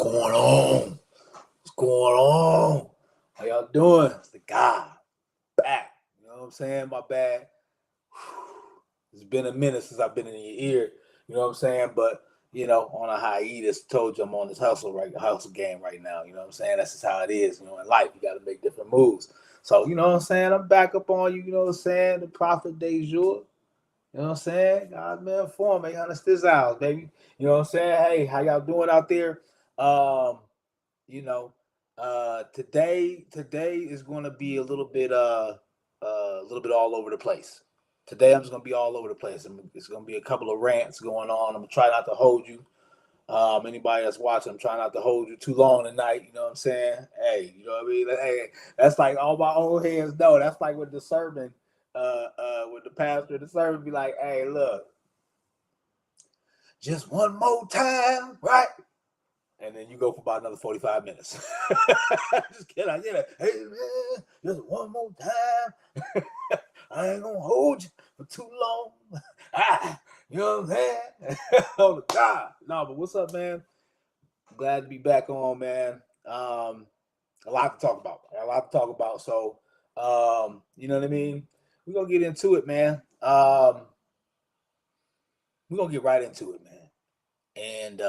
going on? What's going on? How y'all doing? It's the guy back. You know what I'm saying? My bad. It's been a minute since I've been in your ear. You know what I'm saying? But on a hiatus, told you I'm on this hustle game right now. You know what I'm saying? That's just how it is. In life, you got to make different moves. So, you know what I'm saying? I'm back up on you. You know what I'm saying? The prophet de jour. You know what I'm saying? God man form, man. Honest this out, baby. You know what I'm saying? Hey, how y'all doing out there? Um, you know, today is gonna be a little bit all over the place. Today I'm just gonna be all over the place. It's gonna be a couple of rants going on. I'm gonna try not to hold you. Anybody that's watching, I'm trying not to hold you too long tonight. You know what I'm saying? Hey, you know what I mean? Hey, that's like all my old heads know. That's like with the sermon, with the pastor, the sermon be like, hey, look, just one more time, right? And then you go for about another 45 minutes. Just kidding. I get it. Hey, man, just one more time. I ain't going to hold you for too long. You know what I'm saying? Oh, God. No, but what's up, man? Glad to be back on, man. A lot to talk about. So, you know what I mean? We're going to get into it, man. We're going to get right into it, man. And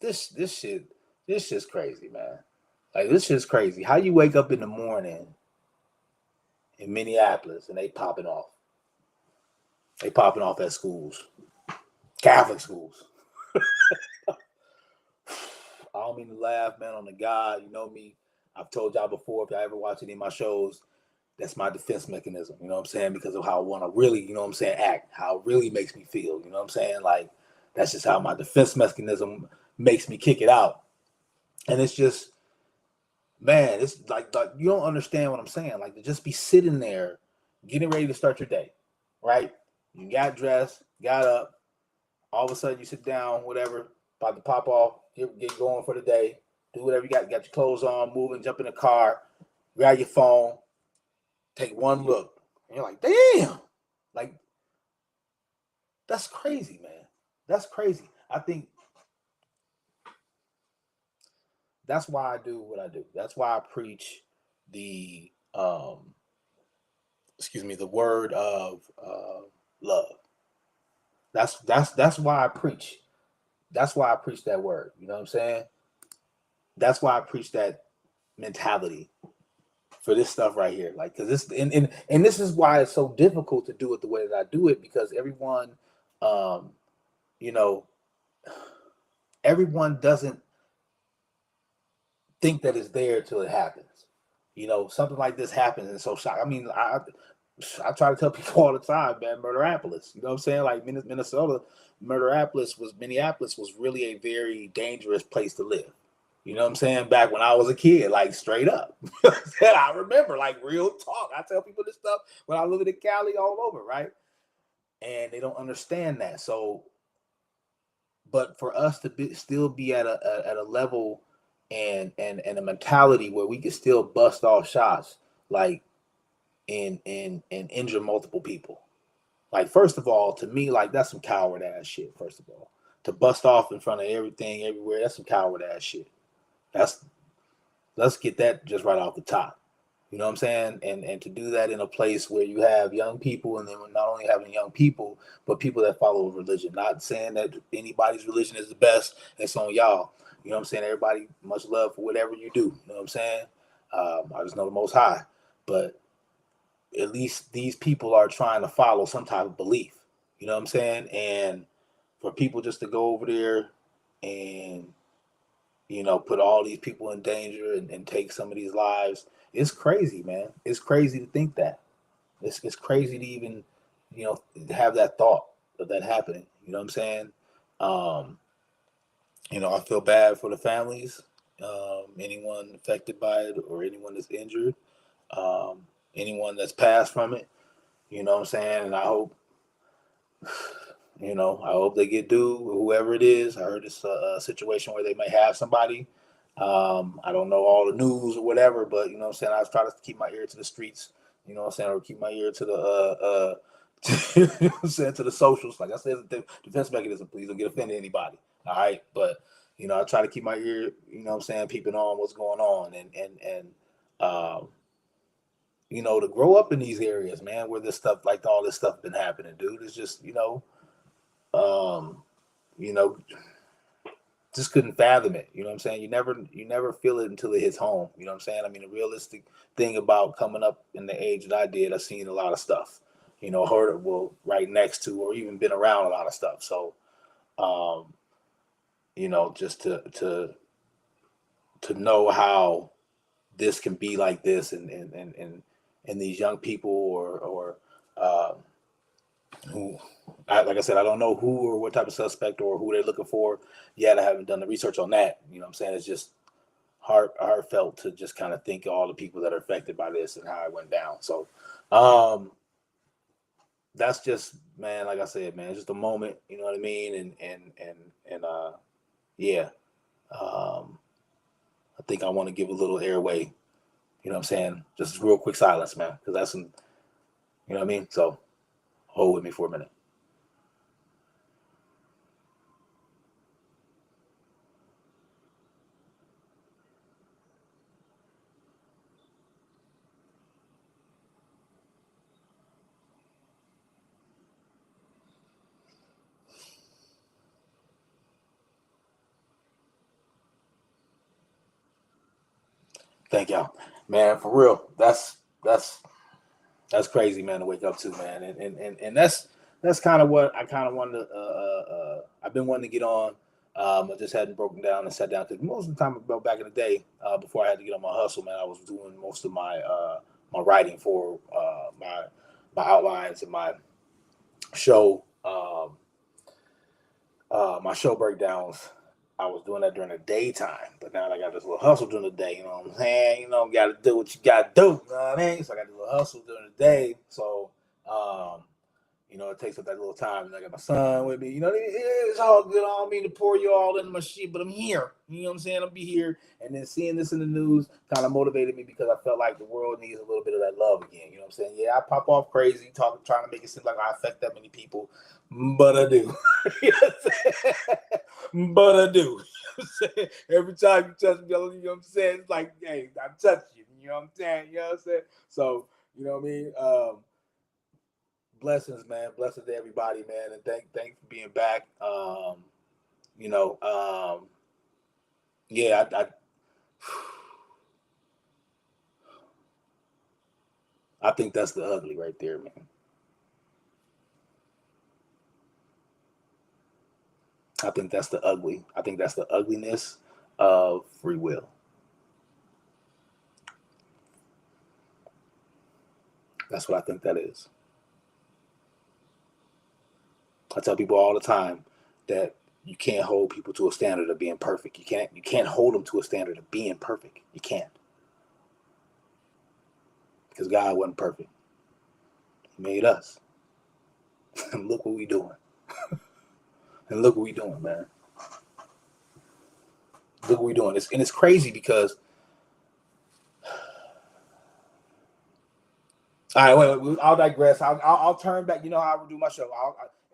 this shit's crazy, man. Like, this shit's crazy. How you wake up in the morning in Minneapolis and they popping off. They popping off at schools. Catholic schools. I don't mean to laugh, man, on the God. You know me. I've told y'all before, if y'all ever watch any of my shows, that's my defense mechanism. You know what I'm saying? Because of how I want to really, you know what I'm saying, act. How it really makes me feel. You know what I'm saying? Like, that's just how my defense mechanism makes me kick it out. And it's just, man, it's like you don't understand what I'm saying. Like, to just be sitting there, getting ready to start your day, right? You got dressed, got up, all of a sudden you sit down, whatever, about to pop off, get going for the day, do whatever you got your clothes on, moving, jump in the car, grab your phone, take one look, and you're like, damn, like, that's crazy, man. That's crazy. I think that's why I do what I do. That's why I preach the the word of love. That's why I preach. That's why I preach that word. You know what I'm saying? That's why I preach that mentality for this stuff right here. Like, because this and this is why it's so difficult to do it the way that I do it, because everyone, you know, everyone doesn't think that it's there till it happens. Something like this happens and so shocked. I mean, I try to tell people all the time, man, Minneapolis. You know what I'm saying? Like, Minneapolis was really a very dangerous place to live. You know what I'm saying? Back when I was a kid, like, straight up. I remember, like, real talk. I tell people this stuff when I live in Cali all over, right? And they don't understand that. So, but for us to still be at a level and a mentality where we can still bust off shots, like, and injure multiple people. Like, first of all, to me, like, that's some coward ass shit. First of all, to bust off in front of everything, everywhere, that's some coward ass shit. Let's get that just right off the top. You know what I'm saying? And to do that in a place where you have young people, and then not only having young people, but people that follow religion. Not saying that anybody's religion is the best. It's on y'all. You know what I'm saying? Everybody, much love for whatever you do. You know what I'm saying? I just know the Most High. But at least these people are trying to follow some type of belief. You know what I'm saying? And for people just to go over there and, put all these people in danger and take some of these lives, it's crazy, man. It's crazy to think that. It's crazy to even, have that thought of that happening. You know what I'm saying? I feel bad for the families, anyone affected by it or anyone that's injured, anyone that's passed from it. You know what I'm saying? And I hope, I hope they get due, whoever it is. I heard it's a situation where they may have somebody. I don't know all the news or whatever, but you know what I'm saying? I try to keep my ear to the streets, you know what I'm saying, or keep my ear to the you know what I'm saying, to the socials. Like I said, the defense mechanism, please don't get offended anybody. All right. But You know, I try to keep my ear, you know what I'm saying, peeping on what's going on, and um, you know, to grow up in these areas, man, where this stuff, like all this stuff been happening, dude. It's just, um, you know, just couldn't fathom it. You know what I'm saying? You never feel it until it hits home. You know what I'm saying? I mean, the realistic thing about coming up in the age that I did, I've seen a lot of stuff. You know, heard well right next to, or even been around a lot of stuff. So, um, you know, just to know how this can be like this, and these young people, or uh, who, like I said, I don't know who or what type of suspect or who they're looking for yet. I haven't done the research on that. You know what I'm saying? It's just heartfelt to just kind of think of all the people that are affected by this and how it went down. So, um, that's just, man, like I said, man, just a moment. You know what I mean? And yeah, um, I think I want to give a little airway. You know what I'm saying? Just real quick silence, man, because that's some, you know what I mean? So hold with me for a minute. Thank y'all, man. For real, that's crazy, man, to wake up to, man. And that's kind of what I kind of wanted to. I've been wanting to get on. I just hadn't broken down and sat down because most of the time, back in the day, before I had to get on my hustle, man, I was doing most of my writing for my outlines and show. My show breakdowns. I was doing that during the daytime, but now I got this little hustle during the day. You know what I'm saying? You know, got to do what you got to do. You know what I mean? So I got this little hustle during the day. So, um, you know, it takes up that little time. And I got my son with me. You know, it's all good. I don't mean to pour you all into my shit, but I'm here. You know what I'm saying? I'll be here. And then seeing this in the news kind of motivated me because I felt like the world needs a little bit of that love again. You know what I'm saying? Yeah, I pop off crazy, trying to make it seem like I affect that many people, but I do. You know what I'm saying? But I do. You know what I'm saying? Every time you touch me, you know what I'm saying? It's like, hey, I touch you. You know what I'm saying? You know what I'm saying? So, you know what I mean? Blessings, man. Blessings to everybody, man, and thanks for being back. You know, yeah, I think that's the ugly right there, man. I think that's the ugly. I think that's the ugliness of free will. That's what I think that is. I tell people all the time that you can't hold people to a standard of being perfect. You can't hold them to a standard of being perfect. You can't, because God wasn't perfect. He made us. And look what we doing. And look what we doing, man. Look what we doing. And it's crazy because, all right, wait, I'll digress. I'll turn back. You know how I do my show.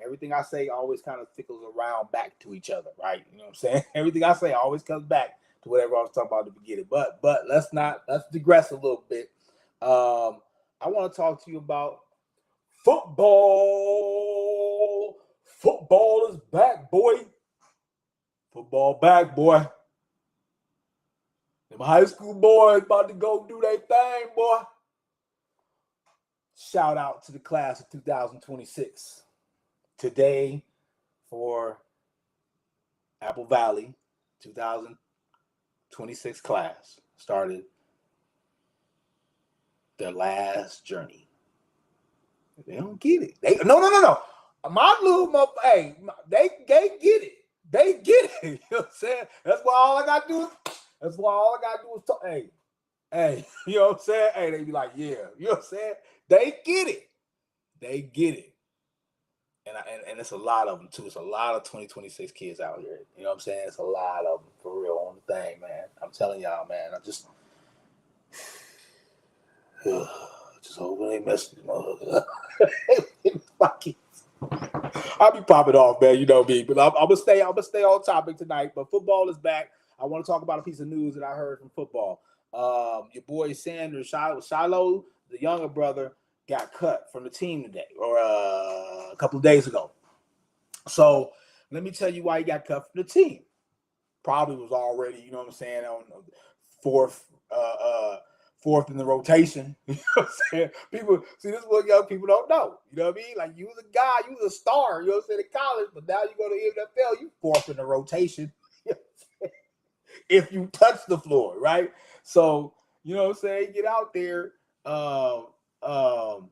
Everything I say always kind of tickles around back to each other, right? You know what I'm saying? Everything I say always comes back to whatever I was talking about at the beginning. But let's digress a little bit. I want to talk to you about football. Football is back, boy. Football back, boy. Them high school boys about to go do their thing, boy. Shout out to the class of 2026. Today, for Apple Valley 2026 class, started their last journey. They don't get it. No. My little mother, hey, they get it. They get it. You know what I'm saying? That's why all I gotta do is talk. Hey, you know what I'm saying? Hey, they be like, yeah, you know what I'm saying? They get it. They get it. And it's a lot of them too. It's a lot of 2026 kids out here. You know what I'm saying? It's a lot of them for real on the thing, man. I'm telling y'all, man. I just hope they mess with these motherfuckers. I'll be popping off, man. You know me, but I'm gonna stay on topic tonight. But football is back. I want to talk about a piece of news that I heard from football. Your boy Sanders Shiloh, the younger brother, got cut from the team today or a couple of days ago. So let me tell you why he got cut from the team. Probably was already, you know what I'm saying, on fourth fourth in the rotation. You know what I'm saying? People see this is what young people don't know. You know what I mean? Like you was a guy, you was a star, you know what I'm saying, in college, but now you go to NFL, you fourth in the rotation. If you touch the floor, right? So, you know what I'm saying, get out there. What I'm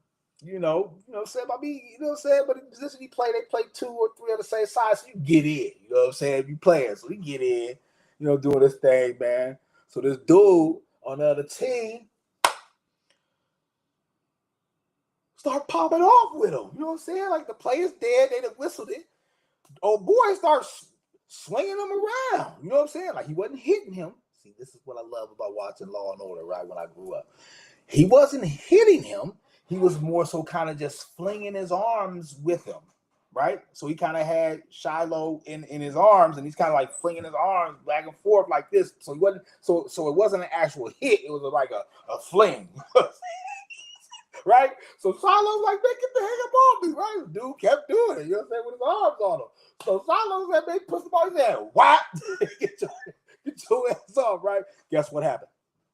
saying? I mean, you know what I'm saying? But in the position he play, they play 2 or 3 on the same side, so you get in. You know what I'm saying? If you playing, so you get in, doing this thing, man. So this dude on the other team start popping off with him. You know what I'm saying? Like the player's dead, they done whistled it. Oh boy, starts swinging him around. You know what I'm saying? Like he wasn't hitting him. See, this is what I love about watching Law and Order, right? When I grew up, he wasn't hitting him. He was more so kind of just flinging his arms with him, right? So he kind of had Shiloh in his arms, and he's kind of like flinging his arms back and forth like this. So he wasn't. So it wasn't an actual hit. It was like a fling. Right? So Shiloh's like, man, get the heck up on me, right? The dude kept doing it, you know what I'm saying, with his arms on him. So Shiloh said, they pushed the ball, he said, what? get your ass off, right? Guess what happened,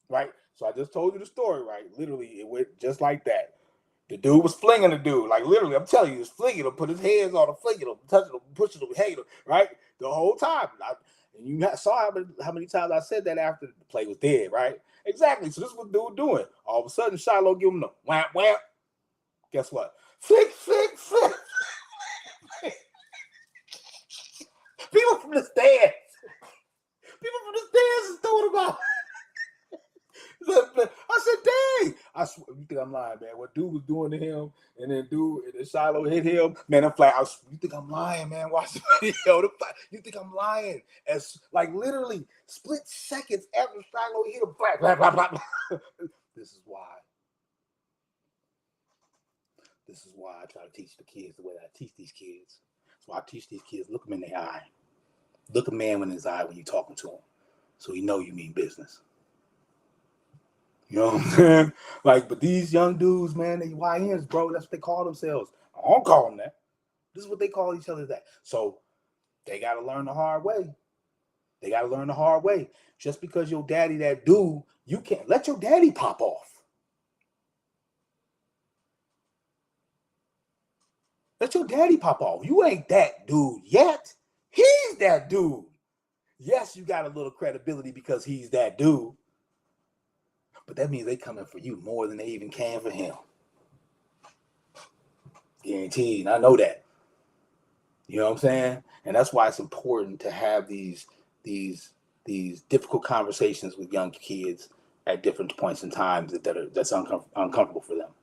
right? So I just told you the story, right? Literally, it went just like that. The dude was flinging the dude, like literally, I'm telling you, he was flinging him, put his hands on him, flinging him, touching him, pushing him, hanging him, right? The whole time. And you saw how many times I said that after the play was dead, right? Exactly. So this is what the dude doing. All of a sudden, Shiloh give him the wham, wham. Guess what? Flick, flick, flick. People from the stands. Is throwing him out. I said, dang. I swear, you think I'm lying, man. What dude was doing to him, and then Shiloh hit him, man, I'm flat. You think I'm lying, man? Watch the video. You think I'm lying? As like literally split seconds after Shiloh hit him, blah, blah, blah, blah. This is why I try to teach the kids the way I teach these kids. That's why I teach these kids, look them in the eye. Look a man in his eye when you're talking to him, so he know you mean business. You know what I'm saying? Like, but these young dudes, man, they YNs, bro, that's what they call themselves. I don't call them that. This is what they call each other that. So they got to learn the hard way. Just because your daddy that dude, you can't let your daddy pop off. Let your daddy pop off. You ain't that dude yet. He's that dude. Yes, you got a little credibility because he's that dude. But that means they coming for you more than they even can for him. Guaranteed. I know that. You know what I'm saying? And that's why it's important to have these difficult conversations with young kids at different points in time that's uncomfortable for them.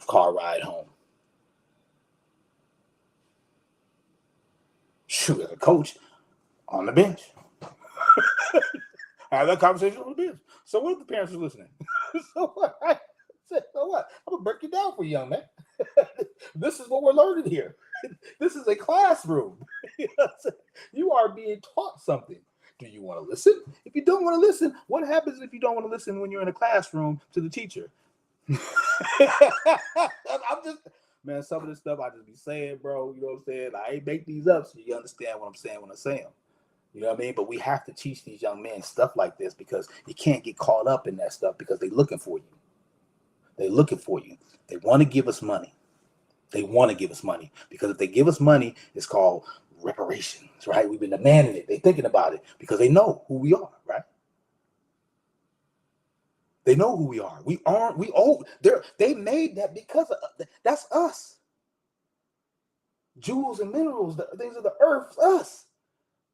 Car ride home. Shoot, as a coach on the bench. I have that conversation on the bench. So what if the parents are listening? So what? I'm gonna break it down for you, young man. This is what we're learning here. This is a classroom. You are being taught something. Do you want to listen? If you don't want to listen, what happens if you don't want to listen when you're in a classroom to the teacher? Man, some of this stuff I just be saying, bro. You know what I'm saying? I ain't make these up, so you understand what I'm saying when I say them. You know what I mean? But we have to teach these young men stuff like this because you can't get caught up in that stuff because they're looking for you. They want to give us money. Because if they give us money, it's called reparations, right? We've been demanding it. They're thinking about it because they know who we are, right? They know who we are. We owe. They made that because of, that's us. Jewels and minerals, things of the earth, us.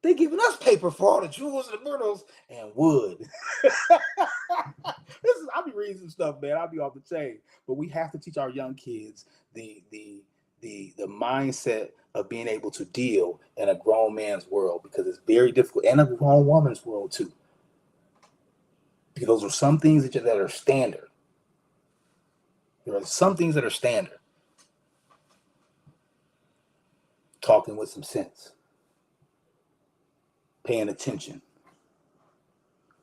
They giving us paper for all the jewels and the minerals and wood. I'll be reading some stuff, man. I'll be off the chain. But we have to teach our young kids the mindset of being able to deal in a grown man's world because it's very difficult, and a grown woman's world too. Because those are some things that are standard. There are some things that are standard. talking with some sense, paying attention,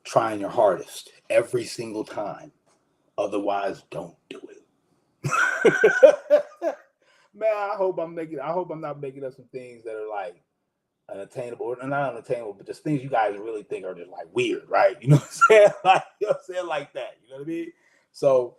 trying your hardest every single time. Otherwise, don't do it. Man, I hope I'm not making up some things that are like unattainable, or not unattainable, but just things you guys really think are just like weird, right? You know what I'm saying? Like, you know what I'm saying? Like that. You know what I mean? So,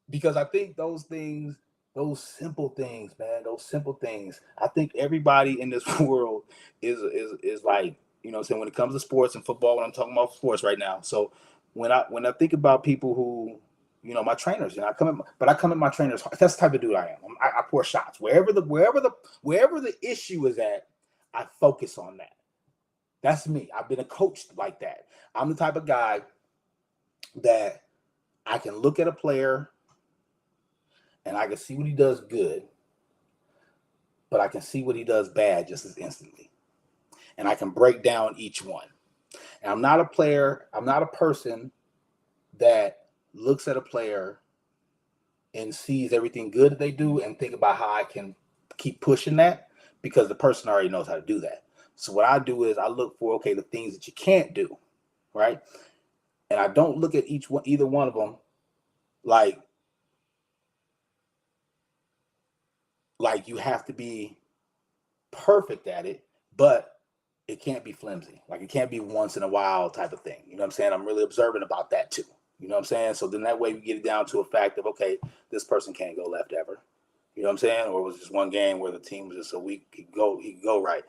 because I think those things, those simple things, man, those simple things, I think everybody in this world is like, you know what I'm saying, when it comes to sports and football, when I'm talking about sports right now. So when I think about people who, you know, my trainers, you know, I come at my trainers. That's the type of dude I am. I pour shots wherever the issue is at. I focus on that. That's me. I've been a coach like that. I'm the type of guy that I can look at a player and I can see what he does good, but I can see what he does bad just as instantly. And I can break down each one. And I'm not a person that looks at a player and sees everything good that they do and think about how I can keep pushing that, because the person already knows how to do that. So what I do is I look for, okay, the things that you can't do, right? And I don't look at either one of them like you have to be perfect at it, but it can't be flimsy. Like, it can't be once in a while type of thing. You know what I'm saying? I'm really observant about that too. You know what I'm saying? So then that way we get it down to a fact of, okay, this person can't go left ever. You know what I'm saying? Or it was just one game where the team was just so weak, he could go right.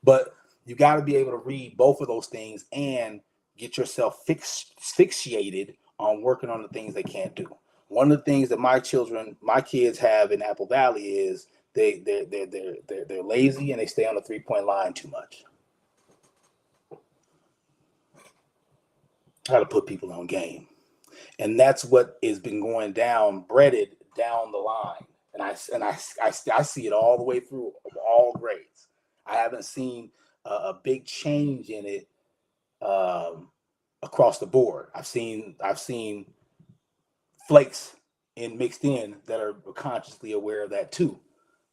But you got to be able to read both of those things and get yourself fixated on working on the things they can't do. One of the things that my kids have in Apple Valley is they're lazy and they stay on the 3-point line too much. How to put people on game. And that's what has been going down, breaded down the line. And I see it all the way through all grades. I haven't seen a big change in it across the board. I've seen flakes mixed in that are consciously aware of that too.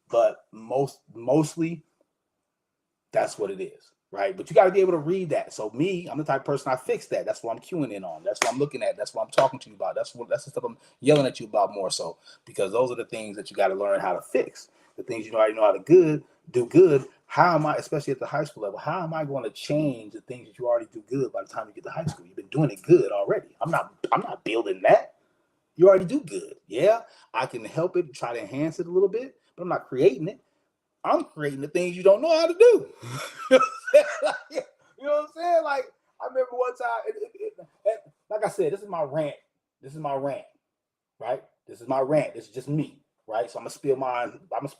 But mostly that's what it is, right? But you got to be able to read that. So me, I'm the type of person, I fix that. That's what I'm queuing in on. That's what I'm looking at. That's what I'm talking to you about. That's the stuff I'm yelling at you about more so, because those are the things that you got to learn how to fix. The things you already know how to do good. How am I, especially at the high school level, how am I going to change the things that you already do good by the time you get to high school? You've been doing it good already. I'm not building that. You already do good. Yeah, I can help it, try to enhance it a little bit, but I'm not creating it. I'm creating the things you don't know how to do. You know what I'm saying? Like, I remember one time, like I said, this is my rant. Right? This is my rant. This is just me, right? So I'm gonna spill mine. That's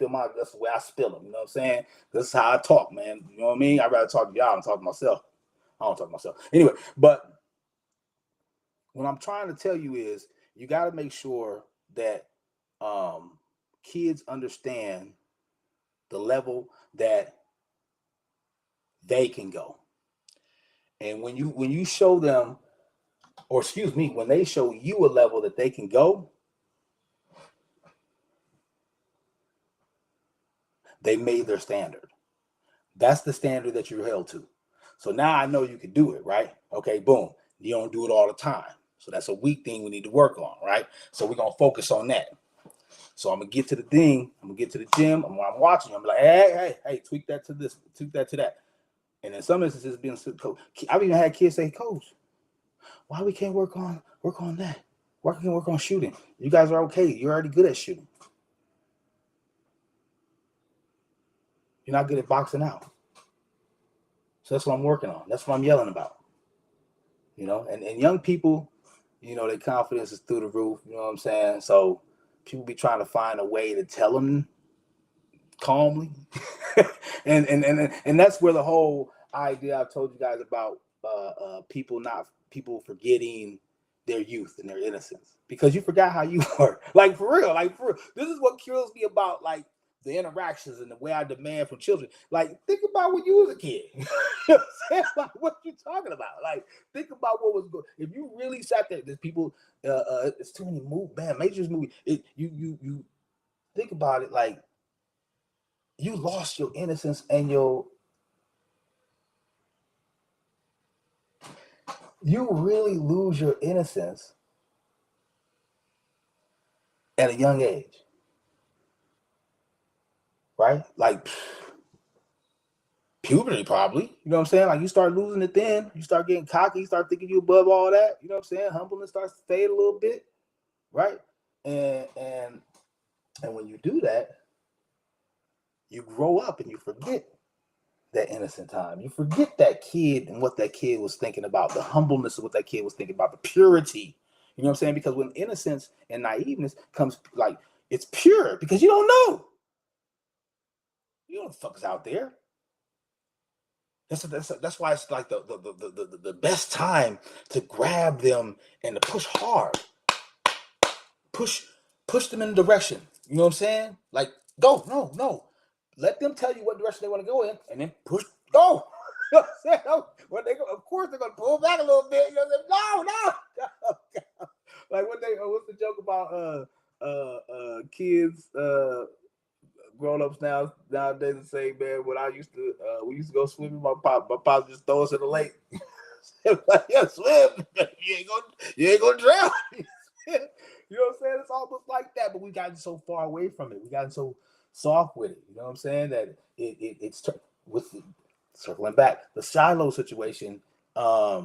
the way I spill them. You know what I'm saying? This is how I talk, man. You know what I mean? I'd rather talk to y'all than talk to myself. I don't talk to myself. Anyway, but what I'm trying to tell you is you got to make sure that kids understand the level that they can go. And when you show them, or excuse me, when they show you a level that they can go, they made their standard. That's the standard that you're held to. So now I know you can do it, right? Okay, boom. You don't do it all the time. So that's a weak thing we need to work on, right? So we're going to focus on that. So I'm going to get to the thing. I'm going to get to the gym. And when I'm watching, I'm like, hey, tweak that to this, tweak that to that. And in some instances, being coach, I've even had kids say, Coach, why we can't work on that? Why can't we work on shooting? You guys are okay. You're already good at shooting. You're not good at boxing out. So that's what I'm working on. That's what I'm yelling about. You know, and young people, you know, their confidence is through the roof. You know what I'm saying? So people be trying to find a way to tell them calmly. and that's where the whole idea I've told you guys about people forgetting their youth and their innocence, because you forgot how you were. Like for real. This is what kills me about like the interactions and the way I demand from children. Like, think about when you was a kid. You know what I'm saying? Like, what you talking about? Like, think about what was good. If you really sat there, there's people. It's too many major movies. You think about it. Like, you lost your innocence and you really lose your innocence at a young age, right? Like puberty, probably. You know what I'm saying? Like you start losing it then. You start getting cocky. You start thinking you above all that. You know what I'm saying? Humbleness starts to fade a little bit, right? And when you do that, you grow up and you forget that innocent time. You forget that kid and what that kid was thinking about, the humbleness of what that kid was thinking about, the purity. You know what I'm saying? Because when innocence and naiveness comes, like, it's pure because you don't know. You know what the fuck's out there. That's why it's like the best time to grab them and to push hard. Push them in the direction. You know what I'm saying? Like, go, no. Let them tell you what direction they want to go in, and then go. You know what I'm saying? When they go, of course they're gonna pull back a little bit. You know what I'm saying? No. Like what's the joke about kids grown ups nowadays and say, man, when I used to we used to go swimming, my pop just throw us in the lake. Like, yeah, swim. You ain't gonna drown. You know what I'm saying? It's almost like that, but we gotten so far away from it. We gotten so soft with it. You know what I'm saying? That it's with circling back the Shiloh situation. A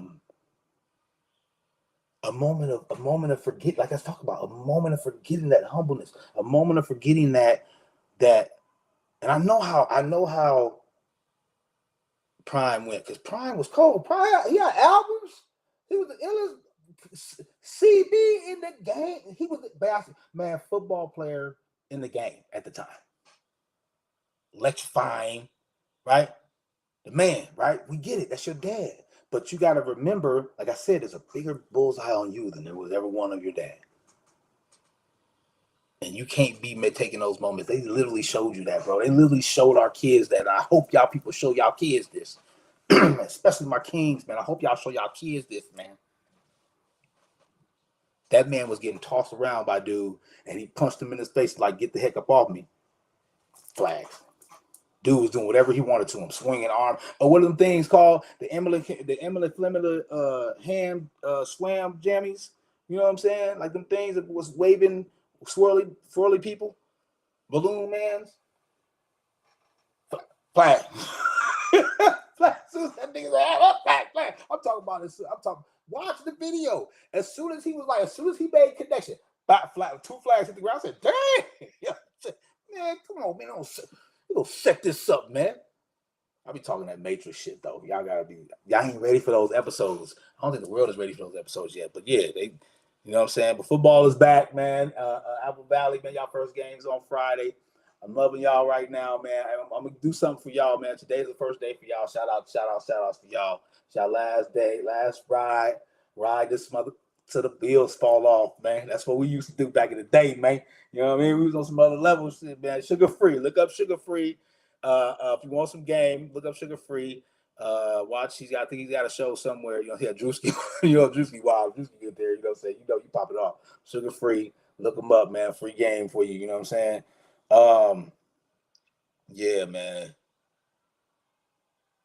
moment of forget, like I talk about, a moment of forgetting that humbleness, a moment of forgetting that, and I know how Prime went, because Prime was cold. Prime, he had albums. He was the illest CB in the game. He was the football player in the game at the time. Electrifying, right? The man, right? We get it. That's your dad. But you got to remember, like I said, there's a bigger bullseye on you than there was ever one of your dad. And you can't be taking those moments. They literally showed you that, bro. They literally showed our kids that. And I hope y'all people show y'all kids this. Especially my kings, man. I hope y'all show y'all kids this, man. That man was getting tossed around by dude, and he punched him in his face like, get the heck up off me. Flags. Dude was doing whatever he wanted to him, swinging arm. Or what are them things called? The Emily Fleming hand swam jammies. You know what I'm saying? Like them things that was waving, swirly people. Balloon mans. Flag. Flag. That nigga's flag. I'm talking about this. Watch the video. As soon as he made connection, two flags hit the ground. I said, damn. Man, come on, man. We gonna set this up, man. I'll be talking that Matrix shit though. Y'all ain't ready for those episodes. I don't think the world is ready for those episodes yet. But yeah, you know what I'm saying? But football is back, man. Apple Valley, man. Y'all first game's on Friday. I'm loving y'all right now, man. I'm gonna do something for y'all, man. Today's the first day for y'all. Shout outs for y'all. It's y'all last ride this mother till the bills fall off, man. That's what we used to do back in the day, man. You know what I mean? We was on some other levels, man. Sugar free. Look up Sugar Free. If you want some game, look up Sugar Free. Watch. I think he's got a show somewhere. You know, he had Drewski. Drewski wild. Drewski get there. You know what I'm saying? You pop it off. Sugar Free. Look him up, man. Free game for you. You know what I'm saying? Yeah, man.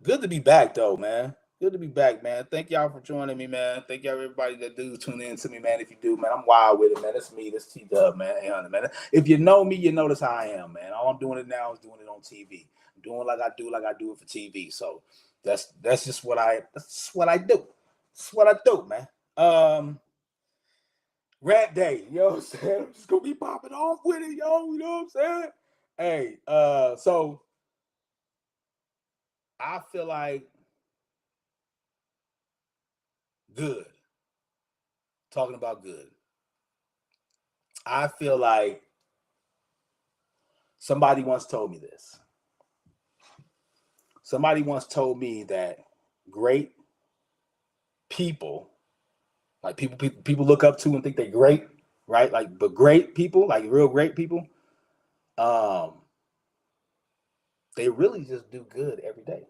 Good to be back, though, man. Good to be back, man. Thank y'all for joining me, man. Thank y'all, everybody that do tune in to me, man. If you do, man, I'm wild with it, man. It's me, this T-Dub, man. Hey, man. If you know me, you notice how I am, man. All I'm doing it now is doing it on TV. I'm doing like I do it for TV. So that's just what I do. That's what I do, man. Rant day, you know what I'm saying? I'm just gonna be popping off with it, yo. You know what I'm saying? Hey, so I feel like good. Talking about good. I feel like somebody once told me this. Somebody once told me that great people, like people look up to and think they're great, right? Like, but great people, like real great people, they really just do good every day.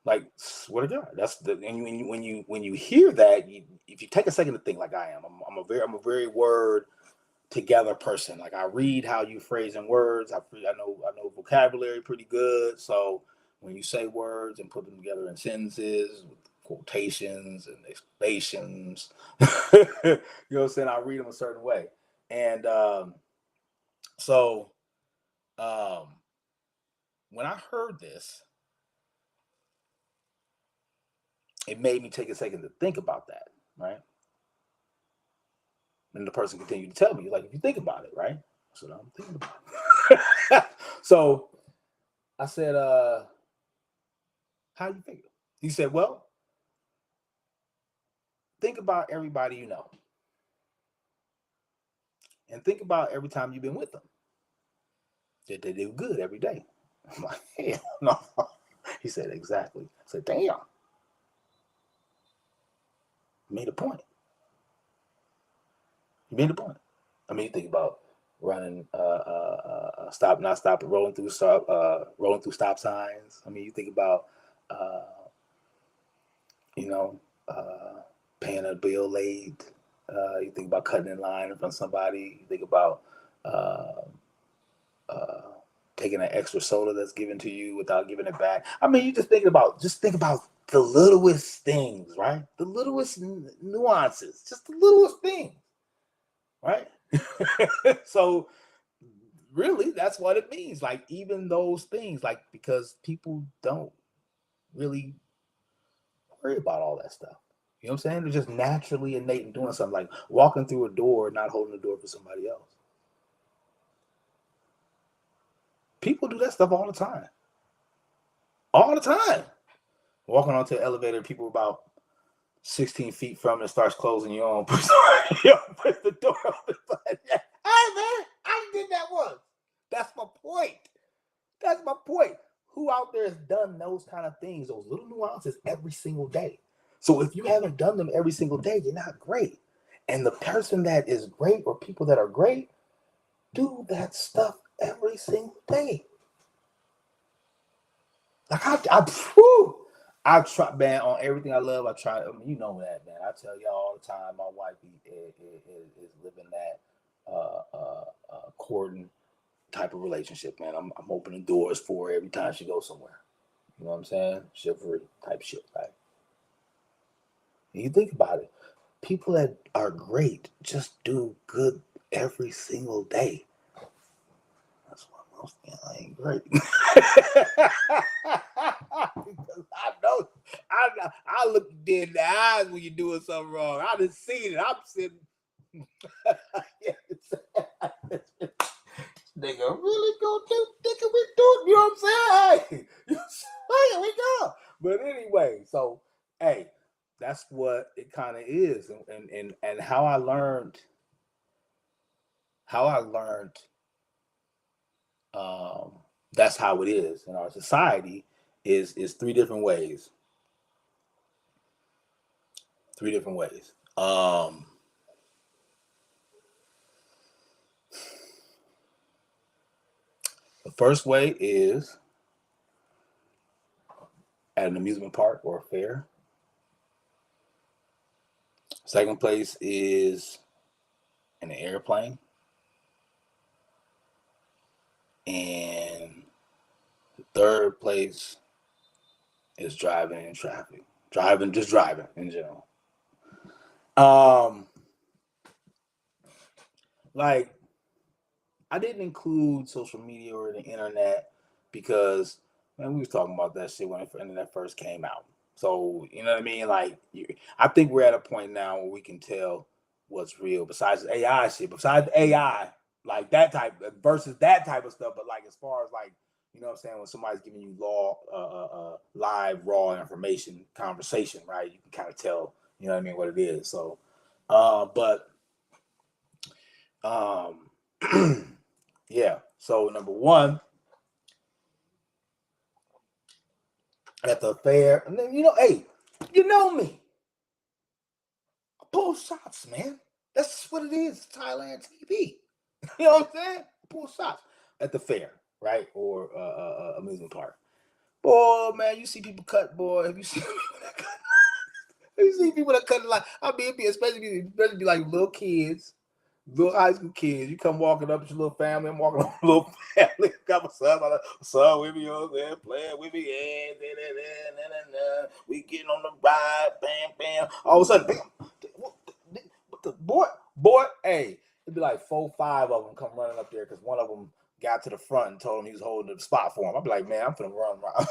Like, swear to God, that's and when you hear that, if you take a second to think, like I am, I'm a very word together person. Like I read how you phrasing words. I know vocabulary pretty good. So when you say words and put them together in sentences with quotations and exclamations, you know what I'm saying? I read them a certain way. And so um, when I heard this, it made me take a second to think about that, right? And the person continued to tell me, like, if you think about it, right? I said, I'm thinking about it. So I said, how you think? He said, well, think about everybody you know. And think about every time you've been with them. That they do good every day. I'm like, hell no. He said, exactly. I said, damn. You made a point. You made a point. I mean, you think about running, not stopping, rolling through stop signs. I mean, you think about, uh, you know, paying a bill late. You think about cutting in line in front of somebody. You think about uh, uh, taking an extra soda that's given to you without giving it back. I mean, you just think about the littlest things, right? The littlest nuances, just the littlest things, right? So really, that's what it means. Like even those things, like because people don't really worry about all that stuff. You know what I'm saying? They're just naturally innate in doing something, like walking through a door, not holding the door for somebody else. People do that stuff all the time. All the time. Walking onto an elevator, people about 16 feet from it starts closing, you don't push the door open. Hey man, I did that once. That's my point. That's my point. Who out there has done those kind of things, those little nuances every single day? So if you haven't done them every single day, you're not great. And the person that is great or people that are great do that stuff every single day. Like I try, man, on everything I love. I try. I mean, you know that, man. I tell y'all all the time. My wife is living that courting type of relationship, man. I'm opening doors for her every time she goes somewhere. You know what I'm saying? Chivalry type shit, right? And you think about it. People that are great just do good every single day. That's why most I ain't great. Because I look you dead in the eyes when you're doing something wrong. I done seen it. I'm sitting. Nigga, really go do? Nigga, we do it. You know what I'm saying? Hey, here we go. But anyway, so hey, that's what it kind of is, and how I learned. Um, that's how it is in our society. Is three different ways. Three different ways. The first way is at an amusement park or a fair. Second place is in an airplane. And the third place is driving in traffic. Just driving in general. Like I didn't include social media or the internet because man, we was talking about that shit when that first came out. So you know what I mean? Like, I think we're at a point now where we can tell what's real. Besides the AI shit, besides the AI, like that type versus that type of stuff. But like as far as like you know what I'm saying, when somebody's giving you live raw information conversation, right? You can kind of tell, you know what I mean, what it is. So, but yeah. So number one, at the fair, and then hey, you know me, I pull shots, man. That's what it is. Thailand TV. You know what I'm saying? I pull shots at the fair, right, or amusement park. Boy, man, you see people cut. Boy, have you seen people that cut? You see people that cut like I mean, especially be like little kids Little high school kids, you come walking up with your little family. I'm walking up with a little family. Got my son with me on there, playing with me. We getting on the ride, bam, bam. All of a sudden, bam, what the boy, hey, it'd be like 4, 5 of them come running up there because one of them got to the front and told him he was holding the spot for him. I'd be like, man, I'm finna run around.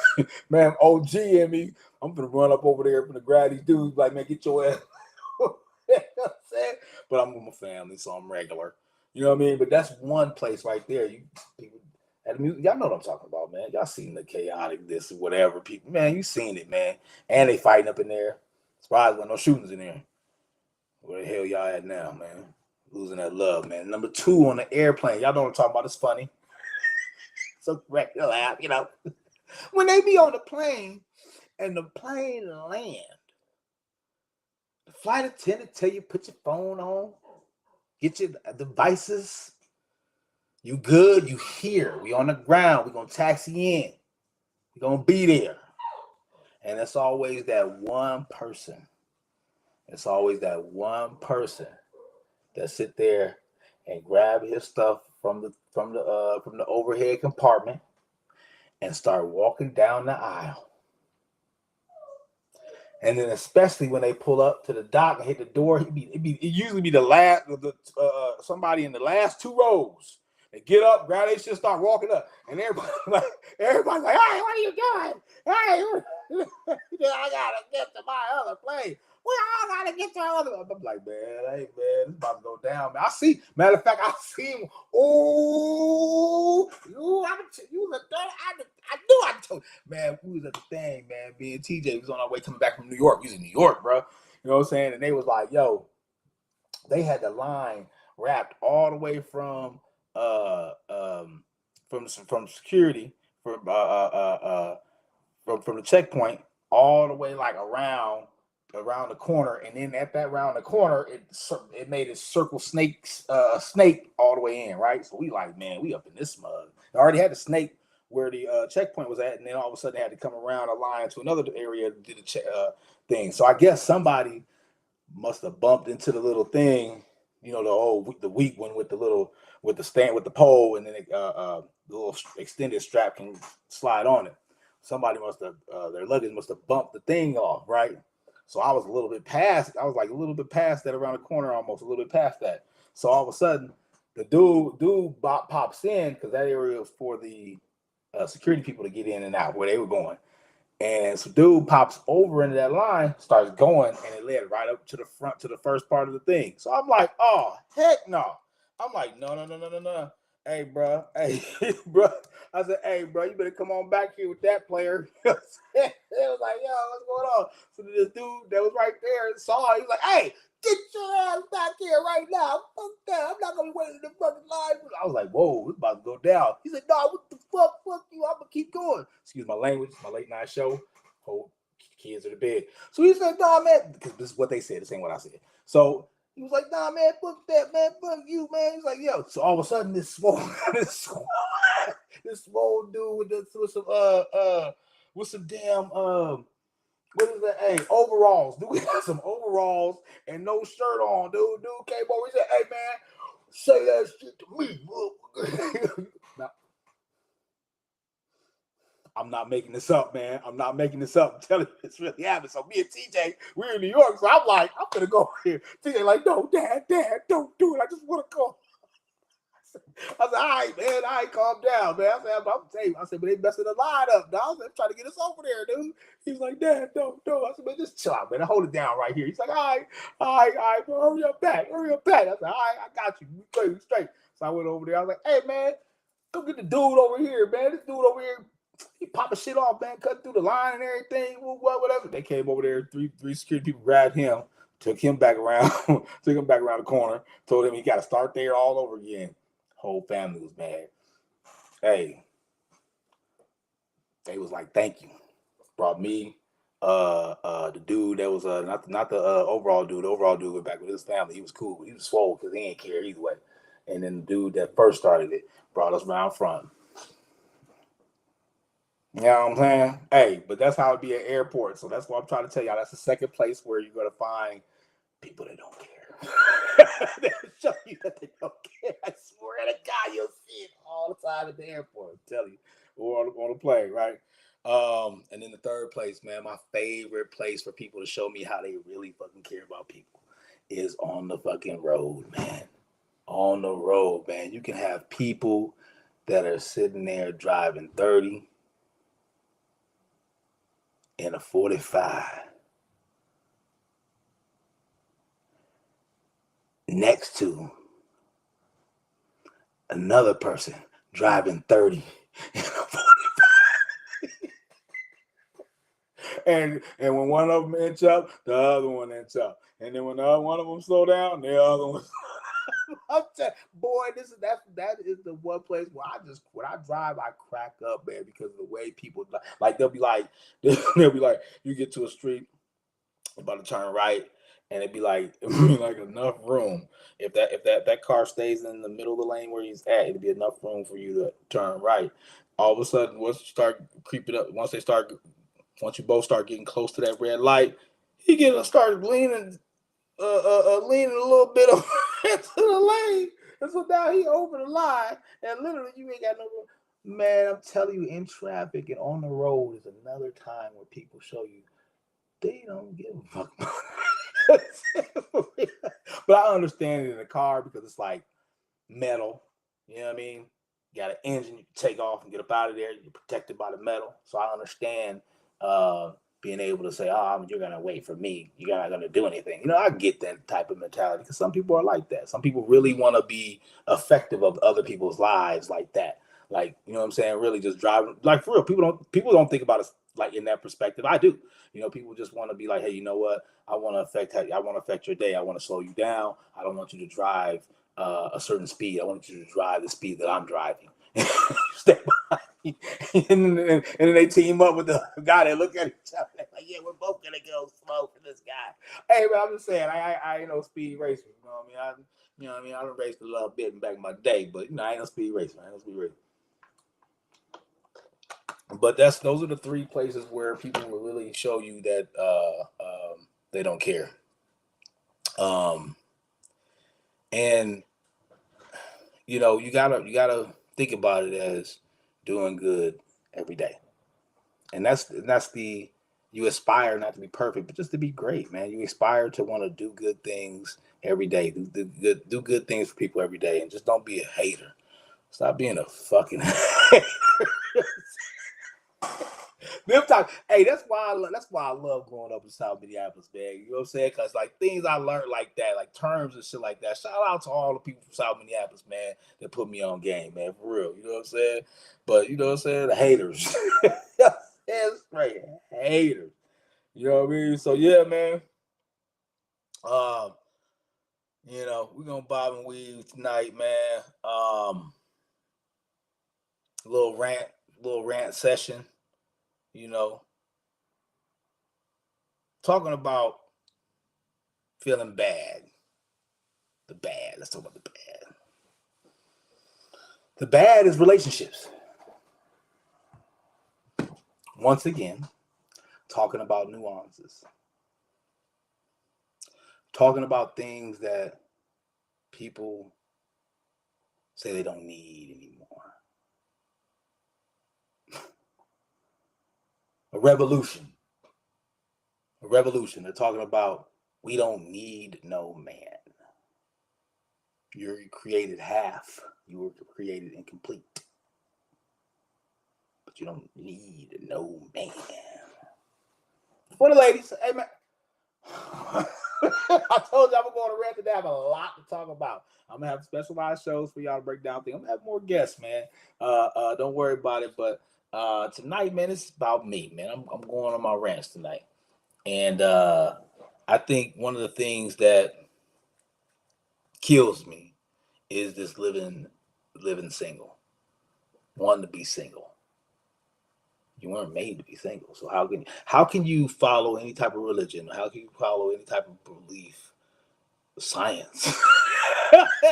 Man, OG and me, I'm finna run up over there, finna grab these dudes, like, man, get your ass. You know what I'm saying? But I'm with my family, so I'm regular. You know what I mean? But that's one place right there. You people at the music, y'all know what I'm talking about, man. Y'all seen the chaotic this or whatever. People, man, you seen it, man. And they fighting up in there. Surprised when no shootings in there. Where the hell y'all at now, man? Losing that love, man. Number 2 on the airplane. Y'all know what I'm talking about. It's funny. So regular laugh, you know. When they be on the plane and the plane land, the flight attendant tell you put your phone on, get your devices. You good? You here? We on the ground. We gonna taxi in. We gonna be there. And it's always that one person. It's always that one person that sit there and grab his stuff from the overhead compartment and start walking down the aisle. And then especially when they pull up to the dock and hit the door, it usually be the last somebody in the last 2 rows. They get up, grab their shit, start walking up, and everybody's like, "Hey, what are you doing? Hey, I gotta get to my other plane. We all gotta get to our other." I'm like, man, hey, man, it's about to go down, man. I see. Matter of fact, I see him. Oh, you the third. I knew I told you. Man, we was at the thing, man. Me and TJ was on our way coming back from New York. We was in New York, bro. You know what I'm saying? And they was like, yo, they had the line wrapped all the way from security from the checkpoint all the way like around the corner, and then at that round the corner it made it circle snake all the way in, right? So we like, man, we up in this mug. They already had the snake where the checkpoint was at, and then all of a sudden they had to come around a line to another area to do the thing. So I guess somebody must have bumped into the little thing, you know, the weak one with the stand with the pole, and then the little extended strap can slide on it. Somebody must have their luggage must have bumped the thing off, right? So I was a little bit past. I was like a little bit past that, around the corner, almost a little bit past that. So all of a sudden, the dude pops in because that area was for the security people to get in and out where they were going. And so dude pops over into that line, starts going, and it led right up to the front to the first part of the thing. So I'm like, oh, heck no. I'm like, no. Hey, bro. Hey, bro. I said, hey, bro, you better come on back here with that player. It was like, yo, what's going on? So this dude that was right there saw it. He was like, hey, get your ass back here right now. Fuck that. I'm not going to wait in the fucking line. I was like, whoa, it's about to go down. He said, no, what the fuck? Fuck you. I'm going to keep going. Excuse my language. My late night show. Hold kids are to bed. So he said, nah, man, because this is what they said. This ain't what I said. So he was like, nah, man, fuck that, man. Fuck you, man. He's like, yo. So all of a sudden, this small dude with some damn what is that? Hey, overalls. Dude, we got some overalls and no shirt on, dude. Dude came over. He said, hey, man, say that shit to me. Now, I'm not making this up, man. I'm not making this up. I'm telling you, it's really happened. So me and TJ, we're in New York. So I'm like, I'm gonna go here. TJ like, no, Dad, don't do it. I just want to go. I said, all right, man, I ain't calm down, man. I said, I'm telling you. I said, but they messing the line up, dog. They're trying to get us over there, dude. He was like, Dad, don't. I said, man, just chill out, man. Hold it down right here. He's like, all right, bro, hurry up back. I said, all right, I got you. We straight. So I went over there. I was like, hey, man, go get the dude over here, man. This dude over here, he popping shit off, man, cutting through the line and everything, whatever. They came over there, three security people grabbed him, took him back around, the corner, told him he got to start there all over again. Whole family was mad. Hey, they was like, thank you. Brought me, the dude that was not the overall dude. The overall dude went back with his family. He was cool. He was swole because he didn't care either way. And then the dude that first started it brought us around front. You know what I'm saying? Hey, but that's how it be at airports. So that's what I'm trying to tell y'all. That's the second place where you're gonna find people that don't care. They'll show you that they don't care. I swear to God, you'll see it all the time at the airport. I'm telling you, or on a plane, right? And then the third place, man, my favorite place for people to show me how they really fucking care about people is on the fucking road, man. On the road, man. You can have people that are sitting there driving 30 in a 45 next to another person driving 30 in a 45. And when one of them inch up, the other one inch up. And then when the other one of them slow down, the other one. I'm telling, boy, that is the one place where I just when I drive, I crack up, man, because of the way people like they'll be like, you get to a street about to turn right, and it'd be like enough room. If that car stays in the middle of the lane where he's at, it'd be enough room for you to turn right. All of a sudden, once you start creeping up, once you both start getting close to that red light, start leaning a little bit into the lane. And so now he over the line, and literally you ain't got no room. Man, I'm telling you, in traffic and on the road is another time where people show you they don't give a fuck. But I understand it in the car because it's like metal. You know what I mean? You got an engine, you can take off and get up out of there. You're protected by the metal. So I understand being able to say, oh, you're going to wait for me. You're not going to do anything. I get that type of mentality because some people are like that. Some people really want to be effective of other people's lives like that. Like, you know what I'm saying? Really just driving. Like, for real, people don't think about it like in that perspective. I do. People just want to be like, hey, you know what? I want to affect your day. I want to slow you down. I don't want you to drive a certain speed. I want you to drive the speed that I'm driving. Stay behind me. And then they team up with the guy. They look at each other. They're like, yeah, we're both gonna go slow for this guy. Hey, man, I'm just saying, I ain't no speed racer. You know what I mean? I done raced a little bit back in my day, but I ain't no speed racer. But those are the three places where people will really show you that they don't care. And you gotta think about it as doing good every day, and you aspire not to be perfect, but just to be great, man. You aspire to want to do good things every day, do good things for people every day, and just don't be a hater. Stop being a fucking hater. Hey, that's why I love growing up in South Minneapolis, man. You know what I'm saying? Because like things I learned like that, like terms and shit like that. Shout out to all the people from South Minneapolis, man, that put me on game, man, for real. You know what I'm saying? But you know what I'm saying? The haters, it's right, haters. You know what I mean? So yeah, man. Um, we're gonna bob and weave tonight, man. Little rant session. You know, talking about feeling bad. The bad. Let's talk about the bad. The bad is relationships. Once again, talking about nuances. Talking about things that people say they don't need anymore. A revolution. They're talking about we don't need no man. You're created half. You were created incomplete. But you don't need no man. For the ladies, hey man. I told you I'm going to rant today. I have a lot to talk about. I'm gonna have specialized shows for y'all to break down things. I'm gonna have more guests, man. Don't worry about it. But tonight, man, it's about me, man. I'm going on my rants tonight, and I think one of the things that kills me is this living single, wanting to be single. You weren't made to be single, so how can you follow any type of religion? How can you follow any type of belief? Science.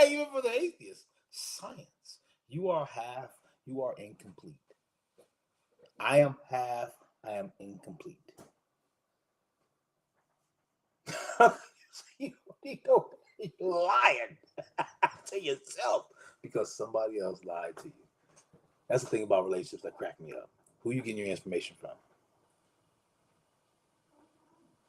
Even for the atheists, science. You are half, you are incomplete. I am half, I am incomplete. You don't need no You're lying to yourself because somebody else lied to you. That's the thing about relationships that crack me up. Who you getting your information from?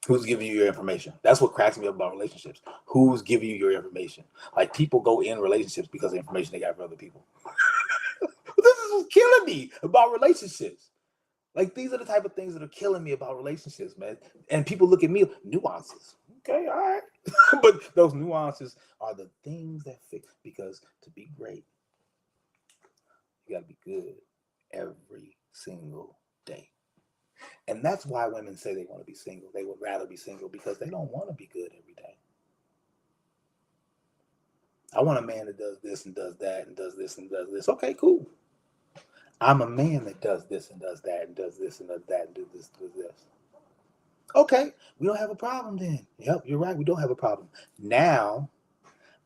Who's giving you your information? That's what cracks me up about relationships. Who's giving you your information? Like, people go in relationships because of information they got from other people. This is what's killing me about relationships. Like, these are the type of things that are killing me about relationships, man. And people look at me, nuances. Okay, all right. But those nuances are the things that fit. Because to be great, you got to be good every single day. And that's why women say they want to be single. They would rather be single because they don't want to be good every day. I want a man that does this and does that and does this and does this. Okay, cool. I'm a man that does this and does that and does this and does that and does this and does this. Okay, we don't have a problem then. Yep, you're right. We don't have a problem. Now,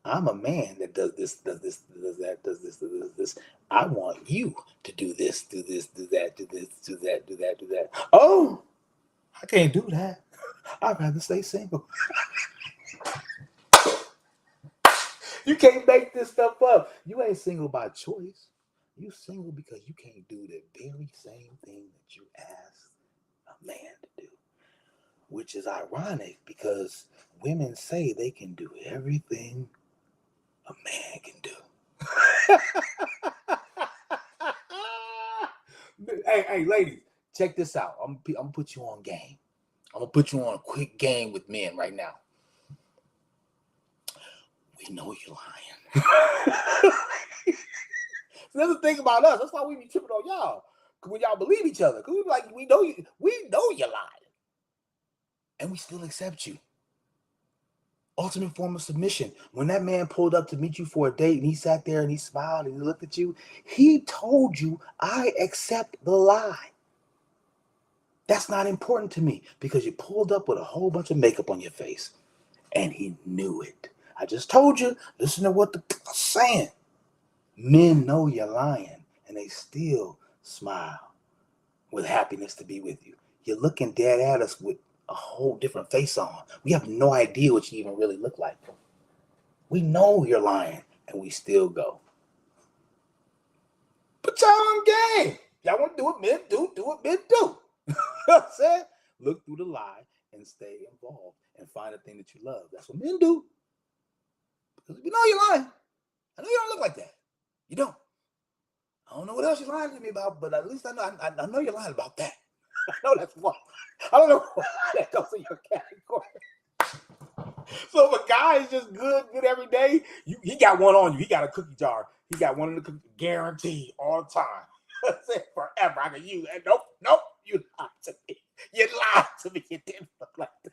I'm a man that does this, does this, does that, does this, does this. I want you to do this, do that, do this, do that, do that, do that. Oh, I can't do that. I'd rather stay single. You can't make this stuff up. You ain't single by choice. You single because you can't do the very same thing that you asked a man to do. Which is ironic because women say they can do everything a man can do. Hey, ladies, check this out. I'm gonna put you on game. I'm gonna put you on a quick game with men right now. We know you're lying. That's the thing about us. That's why we be tripping on y'all. Cause when y'all believe each other, cause we be like, we know you're lying, and we still accept you. Ultimate form of submission. When that man pulled up to meet you for a date and he sat there and he smiled and he looked at you, he told you, I accept the lie. That's not important to me because you pulled up with a whole bunch of makeup on your face and he knew it. I just told you, listen to what the saying. Men know you're lying and they still smile with happiness to be with you. You're looking dead at us with a whole different face on. We have no idea what you even really look like. We know you're lying, and we still go. Put y'all on game. Y'all want to do what men do what men do. You know what I'm saying? Look through the lie and stay involved and find a thing that you love. That's what men do. Because we know you're lying. I know you don't look like that. You don't. I don't know what else you're lying to me about, but at least I know you're lying about that. I know that's wrong. I don't know why that goes in your category. So if a guy is just good every day, he got one on you. He got a cookie jar. He got one in the cookie, guaranteed all the time. Forever. I can use it. Nope. You lied to me. You lied to me. You didn't look like that.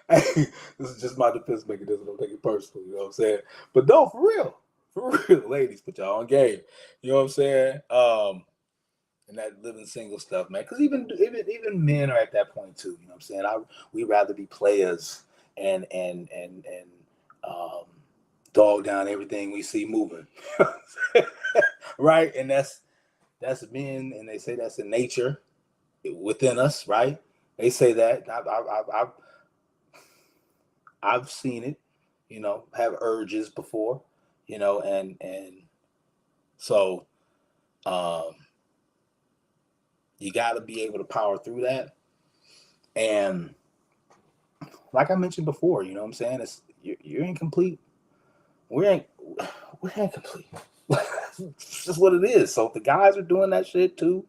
Hey, this is just my defense mechanism. Don't take it personal. You know what I'm saying? But no, for real, ladies, put y'all on game. You know what I'm saying? And that living single stuff, man. Because even men are at that point too. You know what I'm saying? We rather be players and dog down everything we see moving, right? And that's men, and they say that's in nature within us, right? They say that. I've seen it, you know, have urges before, you know, and so you got to be able to power through that. And like I mentioned before, you know what I'm saying? You're incomplete. We're incomplete. It's just what it is. So if the guys are doing that shit too,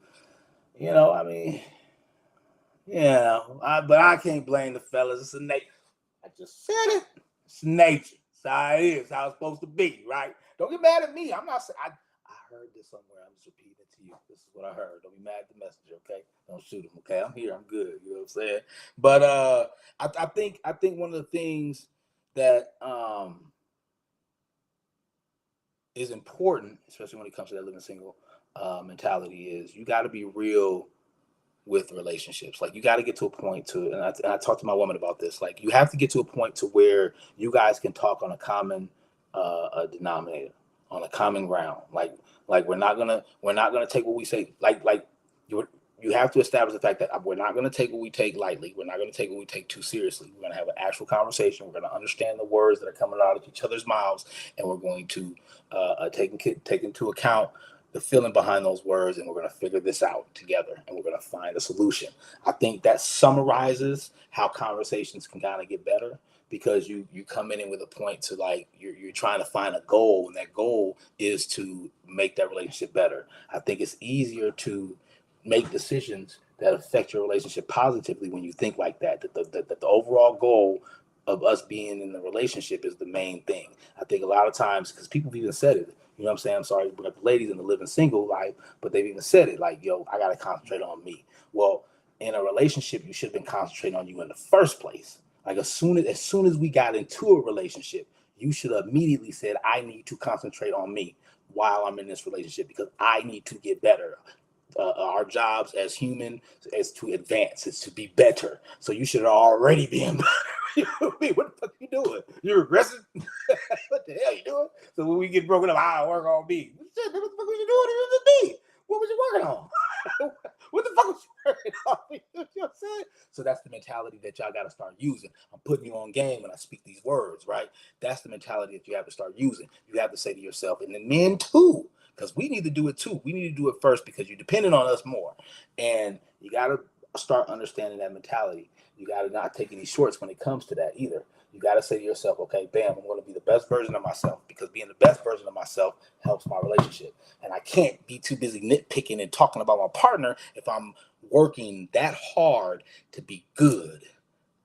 you know, I mean, yeah, but I can't blame the fellas. It's a nature. I just said it. It's nature. It's how it is. How it's supposed to be, right? Don't get mad at me. I'm not saying I heard this somewhere. I'm just repeating it to you. This is what I heard. Don't be mad at the messenger, okay? Don't shoot him, okay? I'm here. I'm good. You know what I'm saying? But I think one of the things that is important, especially when it comes to that living single mentality, is you got to be real with relationships. Like, you got to get to a point to, and I talked to my woman about this. Like, you have to get to a point to where you guys can talk on a common denominator, on a common ground. Like we're not gonna take what we say. Like you have to establish the fact that we're not going to take what we take lightly. We're not going to take what we take too seriously. We're going to have an actual conversation. We're going to understand the words that are coming out of each other's mouths, and we're going to take into account the feeling behind those words, and we're going to figure this out together, and we're going to find a solution. I think that summarizes how conversations can kind of get better, because you come in with a point to, like, you're trying to find a goal, and that goal is to make that relationship better. I think it's easier to make decisions that affect your relationship positively when you think like that. The overall goal of us being in the relationship is the main thing. I think a lot of times, because people have even said it, you know what I'm saying? I'm sorry to bring up the ladies in the living single life, but they've even said it, like, yo, I got to concentrate on me. Well, in a relationship, you should have been concentrating on you in the first place. Like, as soon as we got into a relationship, you should have immediately said, I need to concentrate on me while I'm in this relationship, because I need to get better. Our jobs as human is to advance, it's to be better. So you should already be in better. What the fuck you doing? You regressing? What the hell you doing? So when we get broken up, I work on me. What the fuck was you doing? It was me. What was you working on? What the fuck was you working on? You know what I'm saying? So that's the mentality that y'all got to start using. I'm putting you on game when I speak these words, right? That's the mentality that you have to start using. You have to say to yourself, and the men too, because we need to do it too. We need to do it first, because you're depending on us more. And you got to start understanding that mentality. You got to not take any shorts when it comes to that either. You got to say to yourself, okay, bam, I'm going to be the best version of myself, because being the best version of myself helps my relationship. And I can't be too busy nitpicking and talking about my partner if I'm working that hard to be good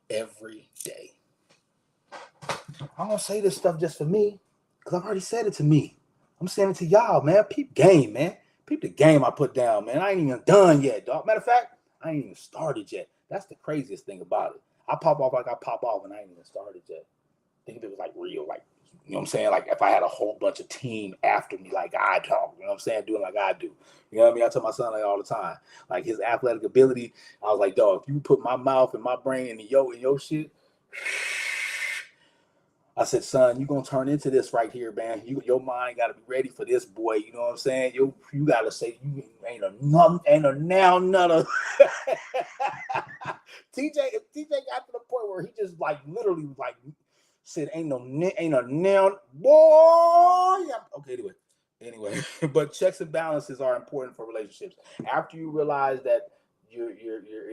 every day. I don't say this stuff just for me, because I've already said it to me. I'm saying it to y'all, man. Peep game, man. Peep the game I put down, man. I ain't even done yet, dog. Matter of fact, I ain't even started yet. That's the craziest thing about it. I pop off like I pop off, and I ain't even started yet. Think if it was like real, like, you know what I'm saying? Like, if I had a whole bunch of team after me, like I talk, you know what I'm saying? Doing like I do. You know what I mean? I tell my son like all the time, like, his athletic ability. I was like, dog, if you put my mouth and my brain in your shit, I said, son, you gonna turn into this right here, man. Your mind gotta be ready for this, boy. You know what I'm saying? You gotta say, you ain't a now nutter. TJ got to the point where he just, like, literally, like, said, ain't a now, boy. Yeah. Okay, anyway, but checks and balances are important for relationships. After you realize that you're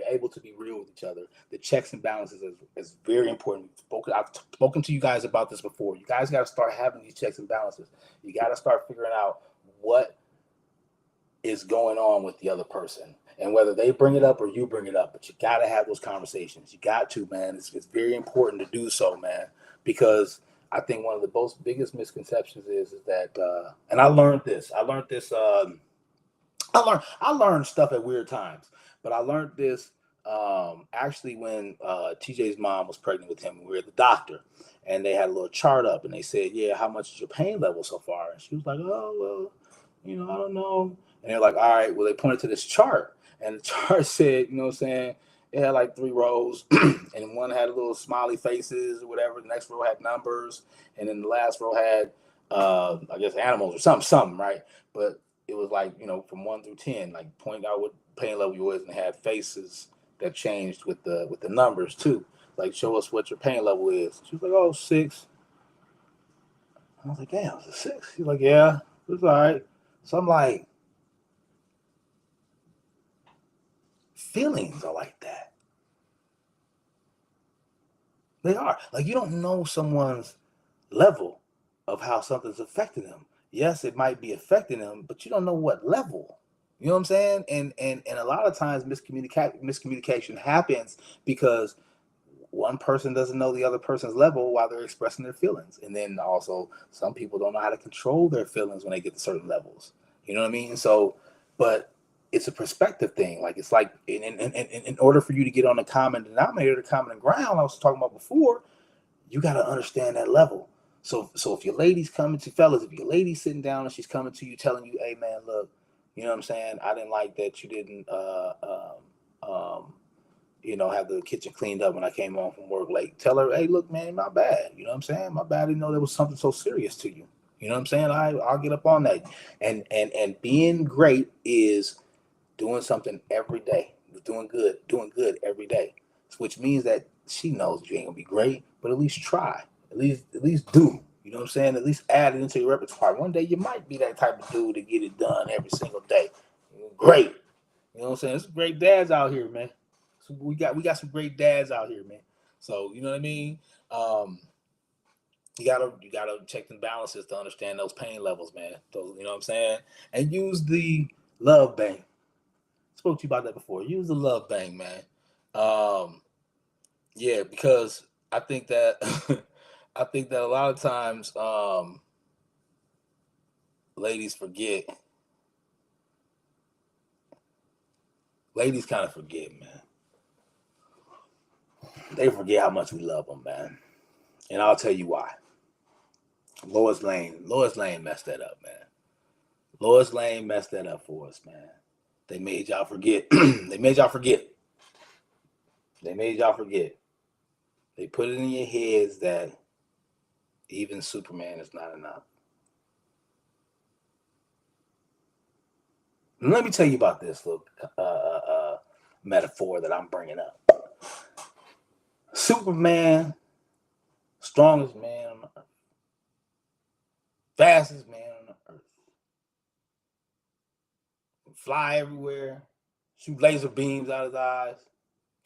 able to be real with each other, the checks and balances is very important. I've spoken to you guys about this before. You guys got to start having these checks and balances. You got to start figuring out what is going on with the other person, and whether they bring it up or you bring it up. But you got to have those conversations. You got to, man. It's very important to do so, man, because I think one of the biggest misconceptions is that, and I learned this. I learned stuff at weird times, but I learned this actually when TJ's mom was pregnant with him. We were at the doctor, and they had a little chart up, and they said, "Yeah, how much is your pain level so far?" And she was like, "Oh, well, I don't know." And they're like, "All right." Well, they pointed to this chart, and the chart said, you know what I'm saying? It had like 3 rows, and one had little smiley faces or whatever. The next row had numbers, and then the last row had, I guess, animals or something, right? But it was like, from 1 through 10, like, point out what pain level you was, and had faces that changed with the numbers too. Like, show us what your pain level is. She was like, "Oh, 6." I was like, "Damn, it's a 6." She's like, "Yeah, it's all right." So I'm like, feelings are like that. They are. Like, you don't know someone's level of how something's affecting them. Yes, it might be affecting them, but you don't know what level. You know what I'm saying? And a lot of times miscommunication happens because one person doesn't know the other person's level while they're expressing their feelings. And then also, some people don't know how to control their feelings when they get to certain levels. You know what I mean? So, but it's a perspective thing. Like, it's like, in order for you to get on the common denominator, the common ground I was talking about before, you got to understand that level. So if your lady's coming to, fellas, if your lady's sitting down and she's coming to you telling you, "Hey, man, look, you know what I'm saying? I didn't like that you didn't, have the kitchen cleaned up when I came home from work late." Tell her, "Hey, look, man, my bad. You know what I'm saying? My bad. I didn't know there was something so serious to you. You know what I'm saying? I'll get up on that." And being great is doing something every day, doing good every day, which means that she knows you ain't gonna be great, but at least try, at least do. You know what I'm saying? At least add it into your repertoire. One day you might be that type of dude to get it done every single day. Great. You know what I'm saying? There's some great dads out here, man. So we got some great dads out here, man. So you know what I mean? Um, you gotta check the balances to understand those pain levels, man. Those, you know what I'm saying? And use the love bank. Spoke to you about that before. Use the love bank, man. Um, yeah, because I think that I think that a lot of times ladies forget. Ladies kind of forget, man. They forget how much we love them, man. And I'll tell you why. Lois Lane messed that up, man. Lois Lane messed that up for us, man. They made y'all forget. They made y'all forget. They made y'all forget. They put it in your heads that even Superman is not enough. And let me tell you about this little metaphor that I'm bringing up. Superman, strongest man on the earth, fastest man on the earth, can fly everywhere, shoot laser beams out of his eyes.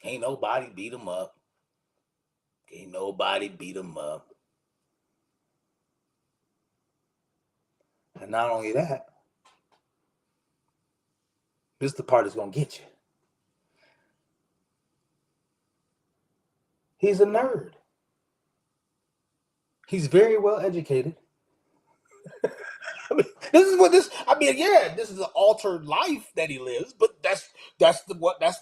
Can't nobody beat him up. Can't nobody beat him up. And not only that, this is the part that's gonna get you. He's a nerd. He's very well educated. I mean, this is an altered life that he lives, but that's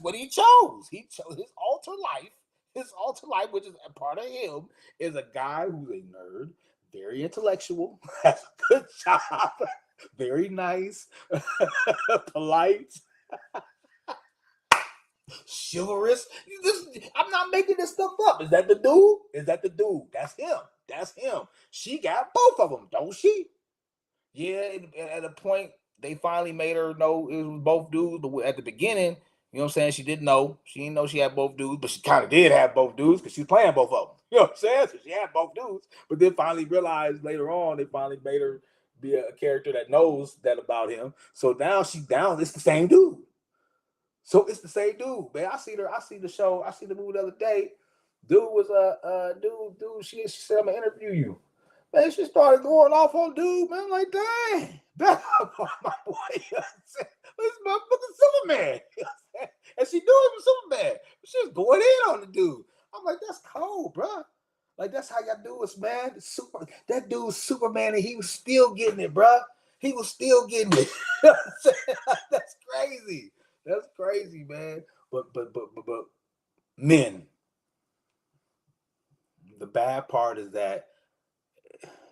what he chose. He chose his altered life. His altered life, which is a part of him, is a guy who's a nerd, very intellectual, has a good job, very nice, polite, chivalrous. I'm not making this stuff up. Is that the dude? Is that the dude? That's him. That's him. She got both of them, don't she? Yeah, at a point they finally made her know it was both dudes. But at the beginning, you know what I'm saying, she didn't know. She didn't know she had both dudes, but she kind of did have both dudes because she was playing both of them. You know what I'm saying? So she had both dudes, but then finally realized later on they finally made her be a character that knows that about him. So now she's down. It's the same dude. So it's the same dude, man. I see her. I see the show. I see the movie the other day. Dude was dude. She said, "I'm gonna interview you." Man, she started going off on dude, man. I'm like, dang, back up on my boy. You know what I'm saying? This motherfucking Superman. You know what I'm saying? And she knew it was Superman. She was going in on the dude. I'm like, that's cold, bro. Like, that's how y'all do us, man. That dude's Superman, and he was still getting it, bro. He was still getting it. You know what I'm saying? That's crazy. That's crazy, man. But men, the bad part is that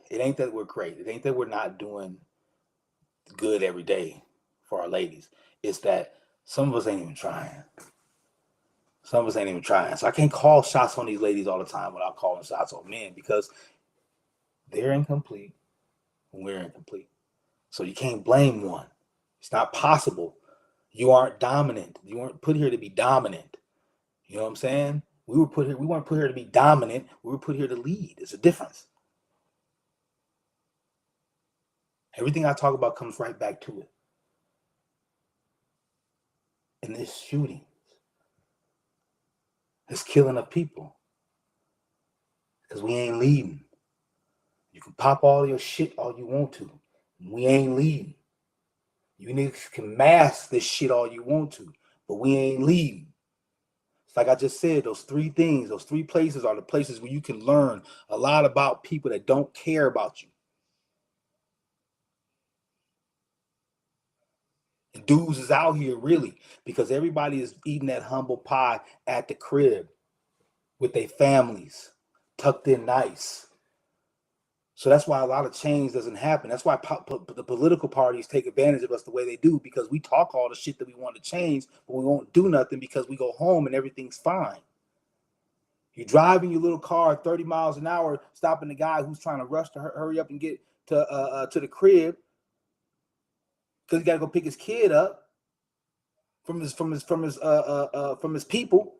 it ain't that we're great. It ain't that we're not doing good every day for our ladies. It's that some of us ain't even trying. Some of us ain't even trying. So I can't call shots on these ladies all the time without calling shots on men because they're incomplete and we're incomplete. So you can't blame one. It's not possible. You aren't dominant. You weren't put here to be dominant. You know what I'm saying? We weren't put here to be dominant. We were put here to lead. It's a difference. Everything I talk about comes right back to it. And this shooting, this killing of people, because we ain't leading. You can pop all your shit all you want to. We ain't leading. You niggas can mask this shit all you want to, but we ain't leading. It's like I just said, those three things, those three places are the places where you can learn a lot about people that don't care about you. And dudes is out here really because everybody is eating that humble pie at the crib with their families, tucked in nice. So that's why a lot of change doesn't happen. That's why the political parties take advantage of us the way they do, because we talk all the shit that we want to change, but we won't do nothing because we go home and everything's fine. You're driving your little car 30 miles an hour, stopping the guy who's trying to rush to hurry up and get to the crib because he got to go pick his kid up. from his people.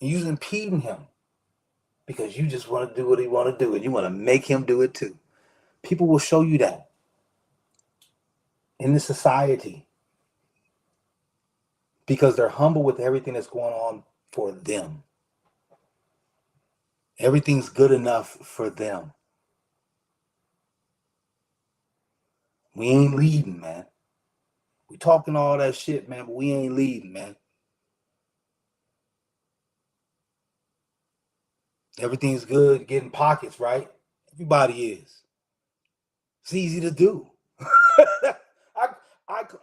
And you're impeding him because you just want to do what he want to do, and you want to make him do it too. People will show you that in this society because they're humble with everything that's going on for them. Everything's good enough for them. We ain't leading, man. We talking all that shit, man, but we ain't leading, man. Everything's good, getting pockets, right? Everybody is. It's easy to do.